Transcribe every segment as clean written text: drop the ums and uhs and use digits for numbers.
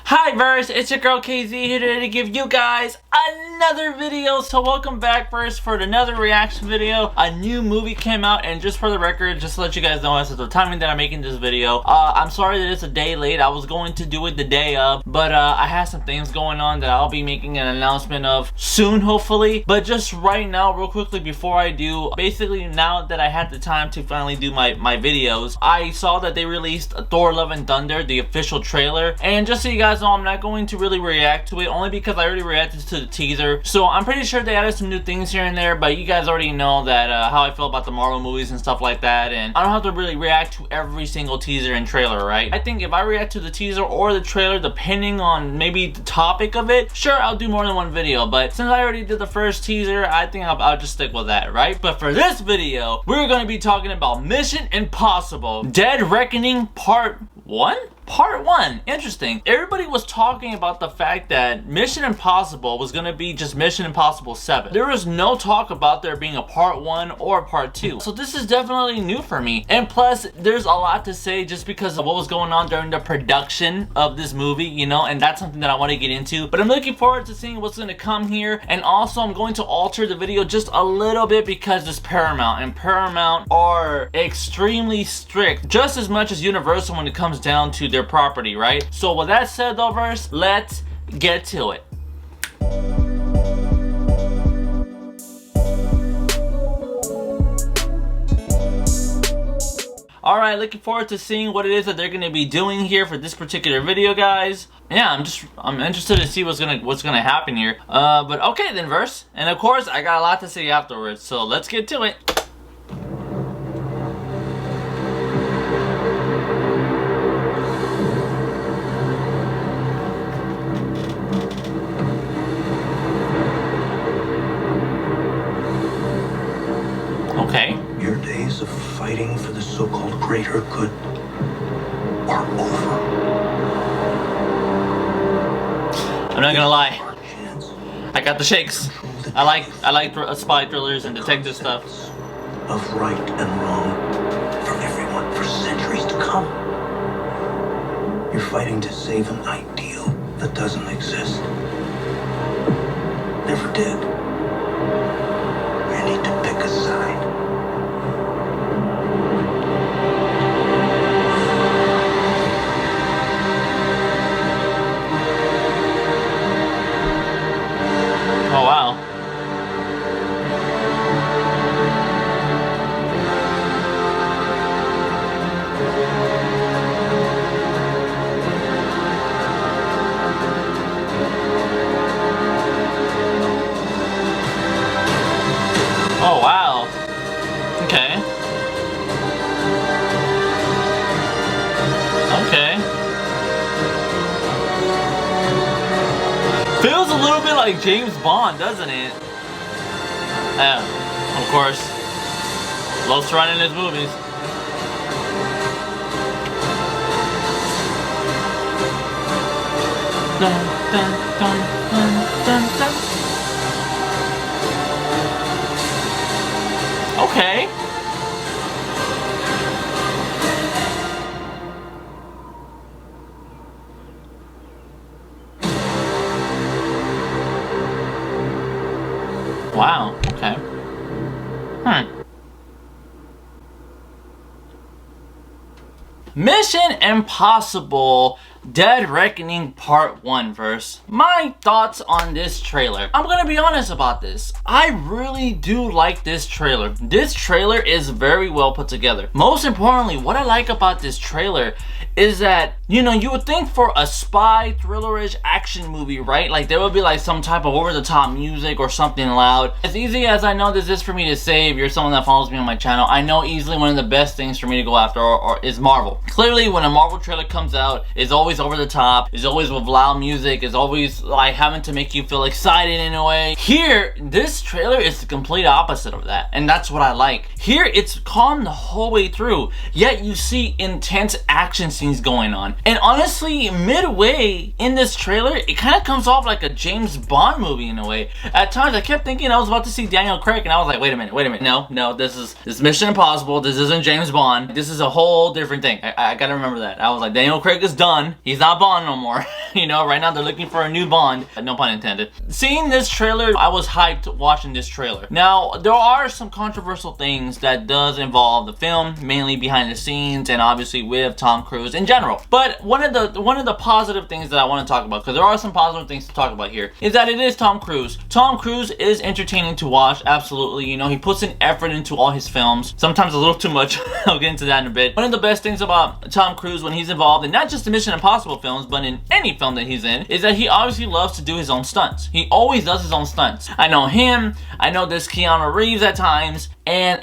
Hi Verse, it's your girl KZ here today to give you guys another video. So welcome back Verse for another reaction video. A new movie came out, and just for the record, just to let you guys know as to the timing that I'm making this video, I'm sorry that it's a day late. I was going to do it the day of, but I had some things going on that I'll be making an announcement of soon, hopefully. But just right now, real quickly before I do, basically now that I had the time to finally do my videos, I saw that they released Thor Love and Thunder, the official trailer, and just so you guys know, I'm not going to really react to it only because I already reacted to the teaser. So I'm pretty sure they added some new things here and there, but you guys already know that how I feel about the Marvel movies and stuff like that, and I don't have to really react to every single teaser and trailer, right? I think if I react to the teaser or the trailer, depending on maybe the topic of it, sure, I'll do more than one video, but since I already did the first teaser, I think I'll just stick with that, right? But for this video, we're going to be talking about Mission Impossible Dead Reckoning Part 1? Part 1. Interesting. Everybody was talking about the fact that Mission Impossible was going to be just Mission Impossible 7. There was no talk about there being a Part 1 or Part 2. So this is definitely new for me. And plus, there's a lot to say just because of what was going on during the production of this movie, you know, and that's something that I want to get into. But I'm looking forward to seeing what's going to come here. And also, I'm going to alter the video just a little bit because it's Paramount. And Paramount are extremely strict, just as much as Universal when it comes down to their property, right? So with that said though, Verse, let's get to it. Alright, looking forward to seeing what it is that they're gonna be doing here for this particular video, guys. Yeah, I'm interested to see what's gonna happen here. But okay then, Verse. And of course, I got a lot to say afterwards, so let's get to it. Okay. Your days of fighting for the so-called greater good are over. I'm not gonna lie, I got the shakes. I like spy thrillers and detective stuff. Of right and wrong for everyone for centuries to come. You're fighting to save an ideal that doesn't exist. Never did. You need to pick a side. Oh wow. Oh wow. Okay. Okay. Feels a little bit like James Bond, doesn't it? Yeah, of course. Loves to run in his movies. Dun, dun, dun, dun, dun, dun. Okay. Wow, okay. Mission Impossible Dead Reckoning Part 1, Verse. My thoughts on this trailer. I'm gonna be honest about this. I really do like this trailer. This trailer is very well put together. Most importantly, what I like about this trailer is that, you know, you would think for a spy thrillerish action movie, right? Like there would be like some type of over-the-top music or something loud. As easy as I know this is for me to say, if you're someone that follows me on my channel, I know easily one of the best things for me to go after is Marvel. Clearly, when a Marvel trailer comes out, it's always over the top, it's always with loud music, it's always like having to make you feel excited in a way. Here, this trailer is the complete opposite of that, and that's what I like. Here, it's calm the whole way through, yet you see intense action scenes going on. And honestly, midway in this trailer, it kind of comes off like a James Bond movie in a way. At times, I kept thinking I was about to see Daniel Craig, and I was like, wait a minute. No, this is Mission Impossible. This isn't James Bond. This is a whole different thing. I gotta remember that. I was like, Daniel Craig is done. He's not Bond no more. You know, right now they're looking for a new Bond. No pun intended. Seeing this trailer, I was hyped watching this trailer. Now, there are some controversial things that does involve the film, mainly behind the scenes and obviously with Tom Cruise in general. But one of the positive things that I want to talk about, because there are some positive things to talk about here, is that it is Tom Cruise. Tom Cruise is entertaining to watch, absolutely. You know, he puts an effort into all his films, sometimes a little too much. I'll get into that in a bit. One of the best things about Tom Cruise when he's involved in not just the Mission Impossible films, but in any film that he's in, is that he obviously loves to do his own stunts. He always does his own stunts. I know him, I know this Keanu Reeves at times, and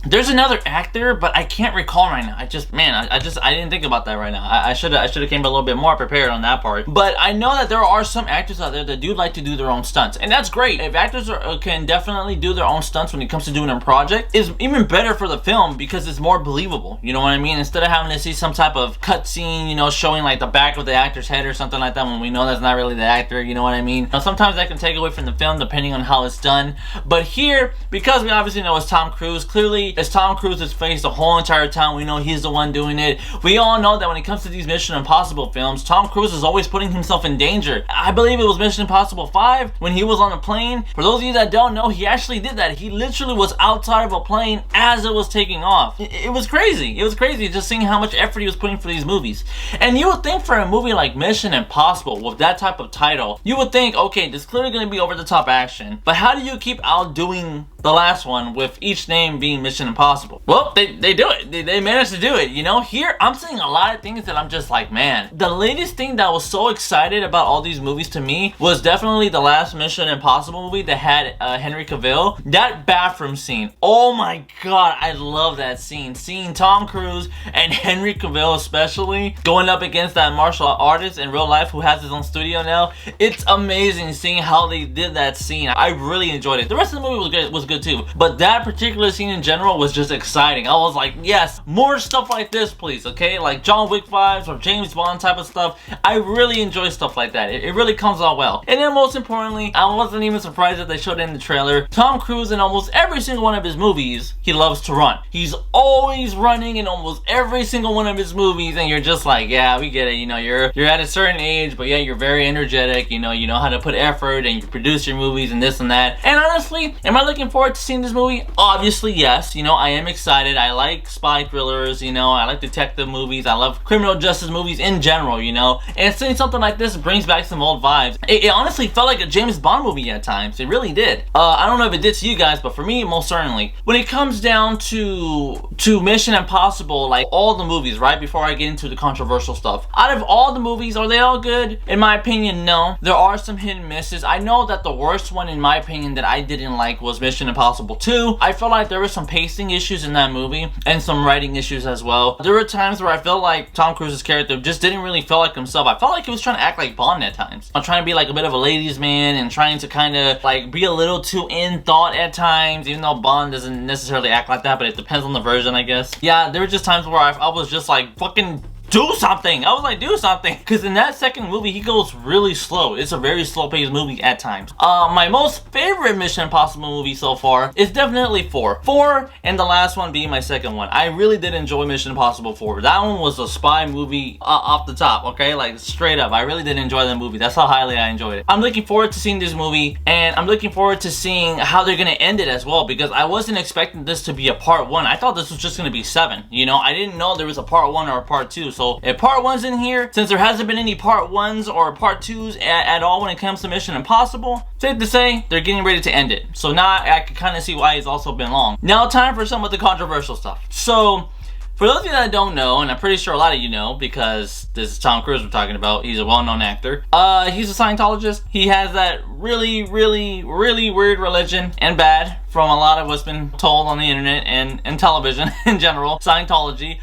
there's another actor, but I can't recall right now. I didn't think about that right now. I should have came a little bit more prepared on that part. But I know that there are some actors out there that do like to do their own stunts, and that's great. If actors can definitely do their own stunts when it comes to doing a project, is even better for the film because it's more believable. You know what I mean? Instead of having to see some type of cut scene, you know, showing like the back of the actor's head or something like that when we know that's not really the actor. You know what I mean? Now, sometimes that can take away from the film depending on how it's done. But here, because we obviously know it's Tom Cruise, clearly it's Tom Cruise's face the whole entire time. We know he's the one doing it. We all know that when it comes to these Mission Impossible films, Tom Cruise is always putting himself in danger. I believe it was Mission Impossible 5 when he was on a plane. For those of you that don't know, he actually did that. He literally was outside of a plane as it was taking off. It was crazy. It was crazy just seeing how much effort he was putting for these movies. And you would think for a movie like Mission Impossible with that type of title, you would think, okay, this is clearly going to be over the top action. But how do you keep outdoing the last one with each name being Mission Impossible? Well, they do it. They managed to do it. You know, here I'm seeing a lot of things that I'm just like, man. The latest thing that was so excited about all these movies to me was definitely the last Mission Impossible movie that had Henry Cavill. That bathroom scene. Oh my god, I love that scene. Seeing Tom Cruise and Henry Cavill especially going up against that martial artist in real life who has his own studio now. It's amazing seeing how they did that scene. I really enjoyed it. The rest of the movie was good too, but that particular scene in general was just exciting. I was like, yes, more stuff like this please, okay? Like John Wick vibes or James Bond type of stuff. I really enjoy stuff like that. It really comes out well. And then most importantly, I wasn't even surprised that they showed it in the trailer. Tom Cruise in almost every single one of his movies, he loves to run. He's always running in almost every single one of his movies, and you're just like, yeah, we get it. You know, you're at a certain age, but yeah, you're very energetic. You know how to put effort and you produce your movies and this and that. And honestly, am I looking forward to seeing this movie? Obviously, yes. You know, I am excited. I like spy thrillers, you know, I like detective movies. I love criminal justice movies in general, you know. And seeing something like this brings back some old vibes. It honestly felt like a James Bond movie at times. It really did. I don't know if it did to you guys, but for me, most certainly. When it comes down to Mission Impossible, like all the movies, right, before I get into the controversial stuff, out of all the movies, are they all good? In my opinion, no. There are some hit and misses. I know that the worst one, in my opinion, that I didn't like was Mission Impossible 2. I felt like there were some pacing issues in that movie and some writing issues as well. There were times where I felt like Tom Cruise's character just didn't really feel like himself. I felt like he was trying to act like Bond at times. I'm trying to be like a bit of a ladies man and trying to kind of like be a little too in thought at times, even though Bond doesn't necessarily act like that, but it depends on the version, I guess. Yeah, there were just times where I was just like, fucking do something. I was like, do something. Because in that second movie, he goes really slow. It's a very slow-paced movie at times. My most favorite Mission Impossible movie so far is definitely 4. 4 and the last one being my second one. I really did enjoy Mission Impossible 4. That one was a spy movie off the top, okay? Like, straight up. I really did enjoy that movie. That's how highly I enjoyed it. I'm looking forward to seeing this movie, and I'm looking forward to seeing how they're going to end it as well, because I wasn't expecting this to be a part 1. I thought this was just going to be 7. You know, I didn't know there was a part 1 or a part 2. So if part 1's in here, since there hasn't been any part 1s or part 2s at all when it comes to Mission Impossible, safe to say they're getting ready to end it. So now I can kind of see why it's also been long. Now time for some of the controversial stuff. So for those of you that don't know, and I'm pretty sure a lot of you know, because this is Tom Cruise we're talking about, he's a well-known actor. He's a Scientologist. He has that really weird religion, and bad, from a lot of what's been told on the internet and television in general, Scientology.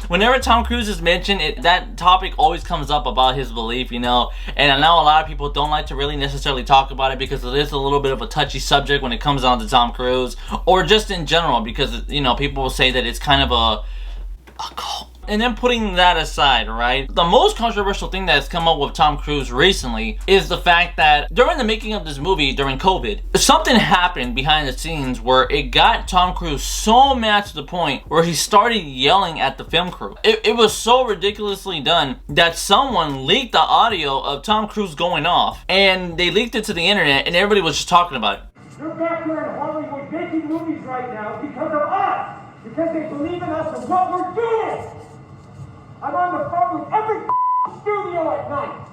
Whenever Tom Cruise is mentioned, that topic always comes up about his belief, you know, and I know a lot of people don't like to really necessarily talk about it because it is a little bit of a touchy subject when it comes down to Tom Cruise, or just in general, because, you know, people will say that it's kind of a cult. And then putting that aside, right? The most controversial thing that's come up with Tom Cruise recently is the fact that during the making of this movie, during COVID, something happened behind the scenes where it got Tom Cruise so mad to the point where he started yelling at the film crew. It was so ridiculously done that someone leaked the audio of Tom Cruise going off, and they leaked it to the internet, and everybody was just talking about it. You're back here in Hollywood making movies right now because of us, because they believe in us and what we're doing. I'm on the phone with every studio at night,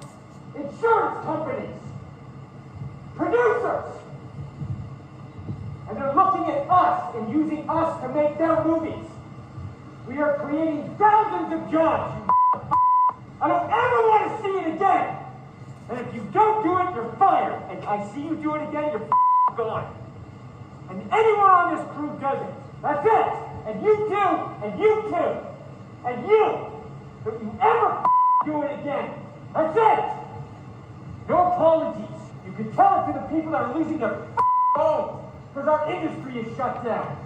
insurance companies, producers, and they're looking at us and using us to make their movies. We are creating thousands of jobs. I don't ever want to see it again. And if you don't do it, you're fired. And I see you do it again, you're gone. And anyone on this crew does it. That's it. And you too, and you too, and you. Don't you ever do it again. That's it. No apologies. You can tell it to the people that are losing their homes because our industry is shut down.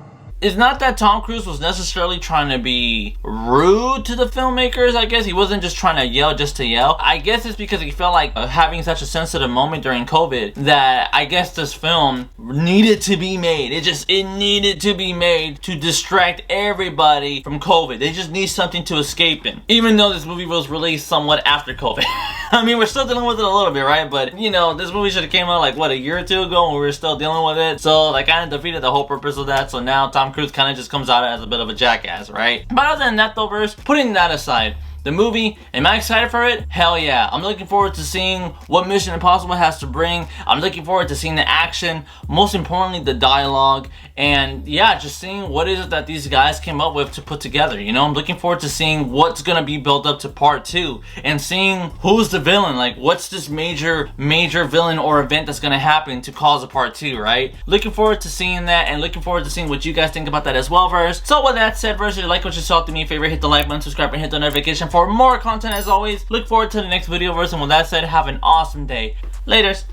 It's not that Tom Cruise was necessarily trying to be rude to the filmmakers, I guess. He wasn't just trying to yell just to yell. I guess it's because he felt like having such a sensitive moment during COVID that I guess this film needed to be made. It needed to be made to distract everybody from COVID. They just need something to escape in. Even though this movie was released somewhat after COVID. I mean, we're still dealing with it a little bit, right? But, you know, this movie should have came out like, what, a year or two ago, and we were still dealing with it. So that kind of defeated the whole purpose of that. So now Tom Cruise kind of just comes out as a bit of a jackass, right? But other than that though, putting that aside, the movie, am I excited for it? Hell yeah. I'm looking forward to seeing what Mission Impossible has to bring. I'm looking forward to seeing the action, most importantly the dialogue, and yeah, just seeing what is it that these guys came up with to put together. You know, I'm looking forward to seeing what's gonna be built up to part 2 and seeing who's the villain. Like, what's this major villain or event that's gonna happen to cause a part 2, right? Looking forward to seeing that, and looking forward to seeing what you guys think about that as well, verse. So with that said, verse, if you like what you saw, do me a favor, hit the like button, subscribe, and hit the notification for more content. As always, look forward to the next video, verse, and with that said, have an awesome day. Laters.